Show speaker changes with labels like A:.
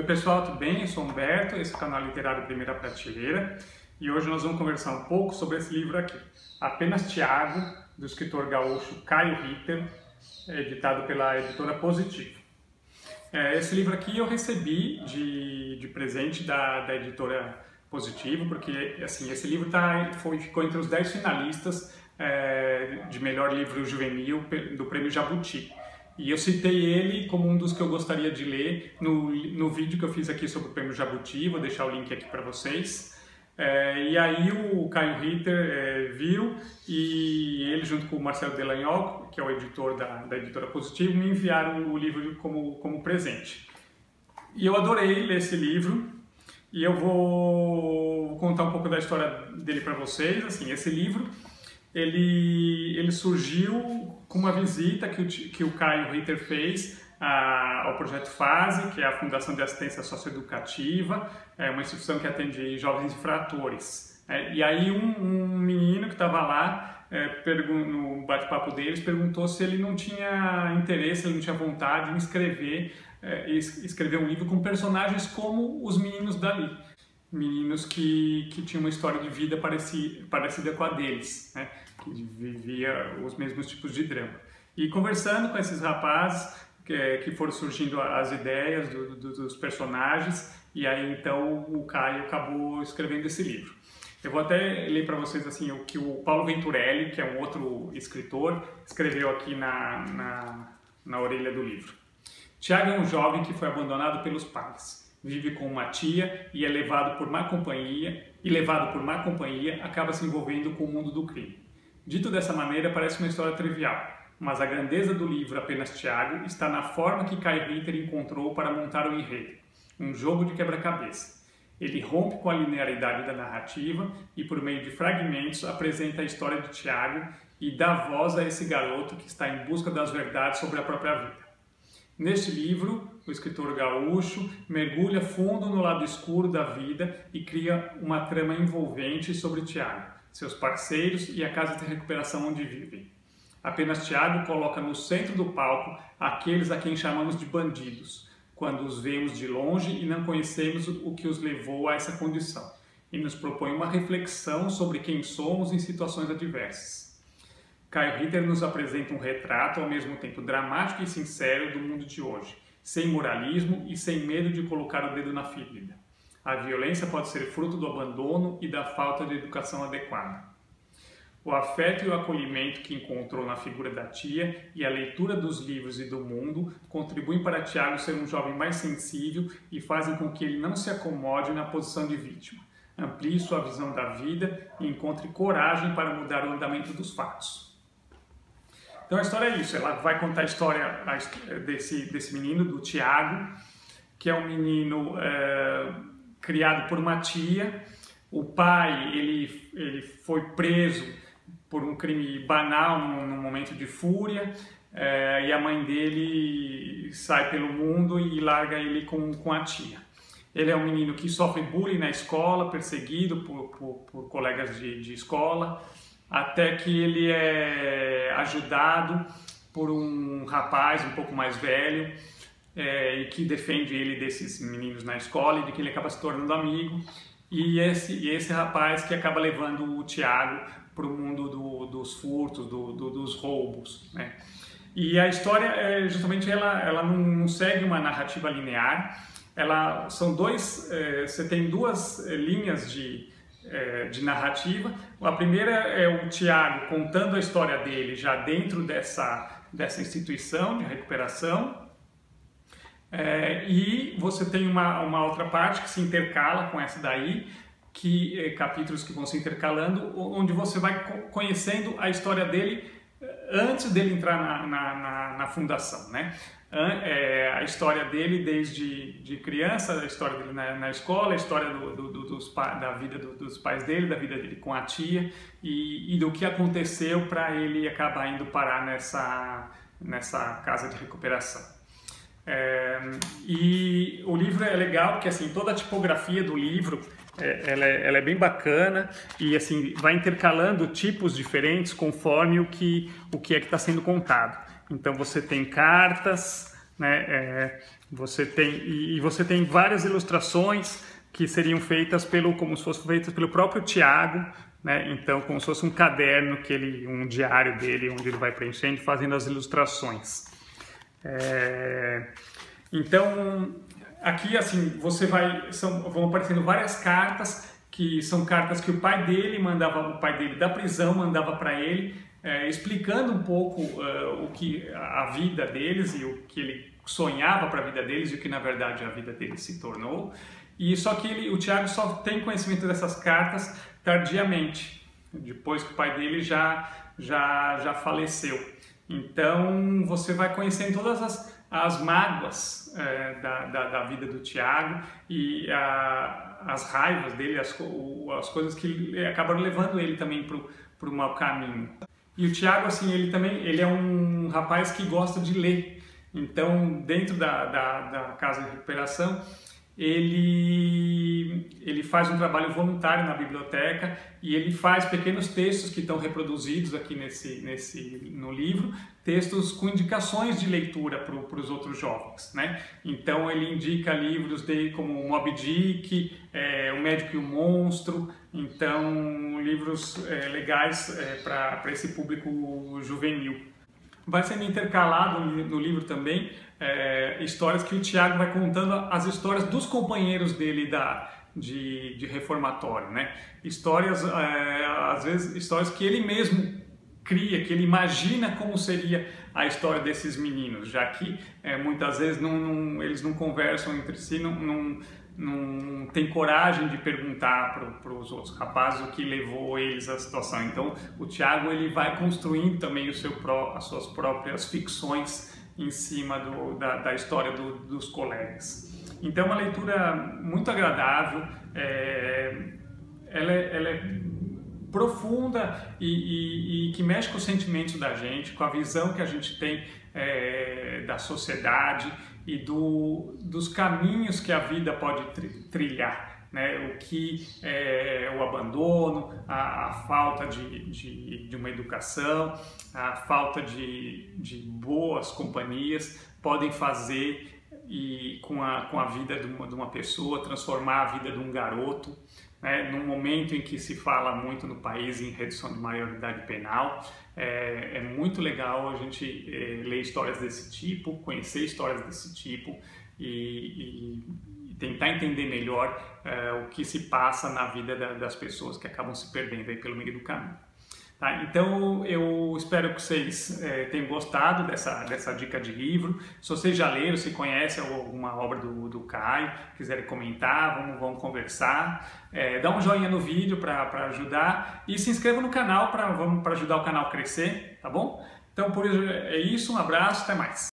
A: Oi pessoal, tudo bem? Eu sou Humberto, esse é o canal Literário Primeira Prateleira e hoje nós vamos conversar um pouco sobre esse livro aqui, Apenas Tiago, do escritor gaúcho Caio Ritter, editado pela editora Positivo. Esse livro aqui eu recebi de presente da editora Positivo, porque assim, esse livro ficou entre os 10 finalistas de melhor livro juvenil do Prêmio Jabuti. E eu citei ele como um dos que eu gostaria de ler no vídeo que eu fiz aqui sobre o Prêmio Jabuti, vou deixar o link aqui para vocês. E aí o Caio Ritter viu e ele, junto com o Marcelo Delagnol, que é o editor da editora Positivo, me enviaram o livro como presente. E eu adorei ler esse livro e eu vou contar um pouco da história dele para vocês. Assim, esse livro ele surgiu com uma visita que o Caio Ritter fez ao Projeto Fase, que é a Fundação de Assistência Socioeducativa, uma instituição que atende jovens infratores. E aí um menino que estava lá, no bate-papo deles, perguntou se ele não tinha interesse, ele não tinha vontade em escrever um livro com personagens como os meninos dali. Meninos que tinham uma história de vida parecida com a deles, né? Que vivia os mesmos tipos de drama. E conversando com esses rapazes, que foram surgindo as ideias dos personagens, e aí então o Caio acabou escrevendo esse livro. Eu vou até ler para vocês assim, o que o Paulo Venturelli, que é um outro escritor, escreveu aqui na orelha do livro. Tiago é um jovem que foi abandonado pelos pais. Vive com uma tia e levado por má companhia, acaba se envolvendo com o mundo do crime. Dito dessa maneira, parece uma história trivial, mas a grandeza do livro Apenas Tiago está na forma que Caio Ritter encontrou para montar o enredo, um jogo de quebra-cabeça. Ele rompe com a linearidade da narrativa e, por meio de fragmentos, apresenta a história de Tiago e dá voz a esse garoto que está em busca das verdades sobre a própria vida. Neste livro, o escritor gaúcho mergulha fundo no lado escuro da vida e cria uma trama envolvente sobre Tiago, seus parceiros e a casa de recuperação onde vivem. Apenas Tiago coloca no centro do palco aqueles a quem chamamos de bandidos, quando os vemos de longe e não conhecemos o que os levou a essa condição, e nos propõe uma reflexão sobre quem somos em situações adversas. Caio Ritter nos apresenta um retrato ao mesmo tempo dramático e sincero do mundo de hoje, sem moralismo e sem medo de colocar o dedo na ferida. A violência pode ser fruto do abandono e da falta de educação adequada. O afeto e o acolhimento que encontrou na figura da tia e a leitura dos livros e do mundo contribuem para Tiago ser um jovem mais sensível e fazem com que ele não se acomode na posição de vítima, amplie sua visão da vida e encontre coragem para mudar o andamento dos fatos. Então a história é isso, ela vai contar a história desse menino, do Tiago, que é um menino criado por uma tia. O pai ele foi preso por um crime banal num momento de fúria, e a mãe dele sai pelo mundo e larga ele com a tia. Ele é um menino que sofre bullying na escola, perseguido por colegas de escola, até que ele é ajudado por um rapaz um pouco mais velho e que defende ele desses meninos na escola e de que ele acaba se tornando amigo. E esse rapaz que acaba levando o Tiago para o mundo dos furtos, dos roubos, né? E a história, justamente, ela não segue uma narrativa linear. Você tem duas linhas de narrativa. A primeira é o Tiago contando a história dele já dentro dessa instituição de recuperação, e você tem uma outra parte que se intercala com essa daí, capítulos que vão se intercalando, onde você vai conhecendo a história dele antes dele entrar na fundação, né? A história dele desde criança, a história dele na escola, a história da vida dos pais dele, da vida dele com a tia e do que aconteceu para ele acabar indo parar nessa casa de recuperação. E o livro é legal porque assim, toda a tipografia do livro ela é bem bacana e assim, vai intercalando tipos diferentes conforme o que é que está sendo contado. Então você tem cartas, né? Você tem várias ilustrações que seriam feitas como se fossem feitas pelo próprio Tiago, né? Então, como se fosse um caderno um diário dele, onde ele vai preenchendo, fazendo as ilustrações. Então, aqui assim, vão aparecendo várias cartas, que são cartas que o pai dele da prisão mandava para ele, explicando um pouco a vida deles e o que ele sonhava para a vida deles e o que na verdade a vida deles se tornou. E só que o Tiago só tem conhecimento dessas cartas tardiamente, depois que o pai dele já faleceu. Então você vai conhecendo todas as mágoas da vida do Tiago e as raivas dele, as coisas que acabaram levando ele também para o mau caminho. E o Tiago, assim, ele é um rapaz que gosta de ler. Então, dentro da Casa de Recuperação, ele faz um trabalho voluntário na biblioteca e ele faz pequenos textos que estão reproduzidos aqui no livro, textos com indicações de leitura para os outros jovens, né? Então ele indica livros como Moby Dick, O Médico e o Monstro, então livros legais para esse público juvenil. Vai sendo intercalado no livro também histórias que o Tiago vai contando, as histórias dos companheiros dele de reformatório, né? Histórias, às vezes, histórias que ele mesmo cria, que ele imagina como seria a história desses meninos, já que muitas vezes eles não conversam entre si, não tem coragem de perguntar para os outros rapazes o que levou eles à situação. Então o Tiago ele vai construindo também as suas próprias ficções em cima da história dos colegas. Então é uma leitura muito agradável, ela é profunda e que mexe com os sentimentos da gente, com a visão que a gente tem da sociedade e dos caminhos que a vida pode trilhar, né? O que o abandono, a falta de uma educação, a falta de boas companhias podem fazer com a vida de uma pessoa, transformar a vida de um garoto, né? Num momento em que se fala muito no país em redução de maioridade penal. É muito legal a gente ler histórias desse tipo, conhecer histórias desse tipo e tentar entender melhor o que se passa na vida das pessoas que acabam se perdendo aí pelo meio do caminho. Tá? Então eu espero que vocês tenham gostado dessa dica de livro. Se vocês já leram, se conhecem alguma obra do Caio, quiserem comentar, vamos conversar. Dá um joinha no vídeo para ajudar e se inscreva no canal para ajudar o canal a crescer, tá bom? Então por hoje é isso, um abraço, até mais.